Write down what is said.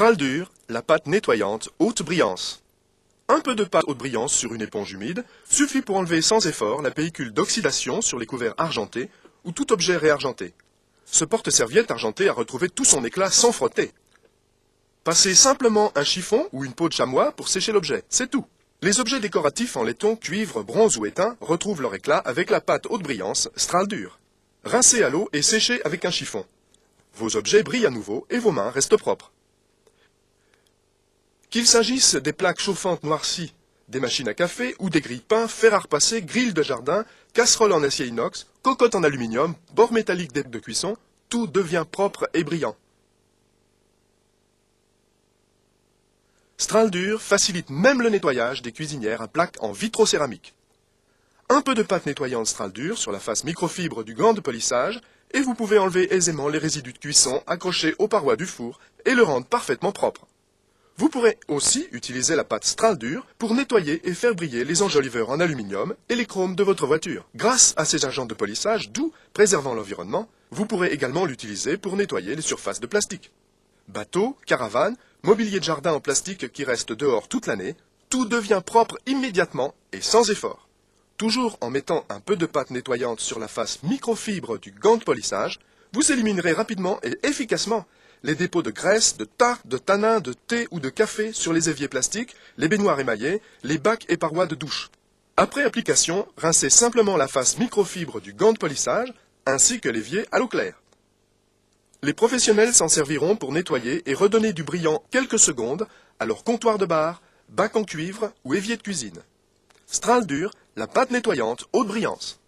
Straldur, la pâte nettoyante haute brillance. Un peu de pâte haute brillance sur une éponge humide suffit pour enlever sans effort la pellicule d'oxydation sur les couverts argentés ou tout objet réargenté. Ce porte-serviette argenté a retrouvé tout son éclat sans frotter. Passez simplement un chiffon ou une peau de chamois pour sécher l'objet, c'est tout. Les objets décoratifs en laiton, cuivre, bronze ou étain retrouvent leur éclat avec la pâte haute brillance Straldur. Rincez à l'eau et séchez avec un chiffon. Vos objets brillent à nouveau et vos mains restent propres. Qu'il s'agisse des plaques chauffantes noircies, des machines à café ou des grille-pains, fer à repasser, grilles de jardin, casseroles en acier inox, cocottes en aluminium, bords métalliques de cuisson, tout devient propre et brillant. Straldur facilite même le nettoyage des cuisinières à plaques en vitrocéramique. Un peu de pâte nettoyante Straldur sur la face microfibre du gant de polissage et vous pouvez enlever aisément les résidus de cuisson accrochés aux parois du four et le rendre parfaitement propre. Vous pourrez aussi utiliser la pâte Straldur pour nettoyer et faire briller les enjoliveurs en aluminium et les chromes de votre voiture. Grâce à ces agents de polissage doux, préservant l'environnement, vous pourrez également l'utiliser pour nettoyer les surfaces de plastique. Bateaux, caravanes, mobilier de jardin en plastique qui reste dehors toute l'année, tout devient propre immédiatement et sans effort. Toujours en mettant un peu de pâte nettoyante sur la face microfibre du gant de polissage, vous éliminerez rapidement et efficacement les dépôts de graisse, de tarte, de tanin, de thé ou de café sur les éviers plastiques, les baignoires émaillées, les bacs et parois de douche. Après application, rincez simplement la face microfibre du gant de polissage ainsi que l'évier à l'eau claire. Les professionnels s'en serviront pour nettoyer et redonner du brillant quelques secondes à leur comptoir de bar, bac en cuivre ou évier de cuisine. Straldur, la pâte nettoyante haute brillance.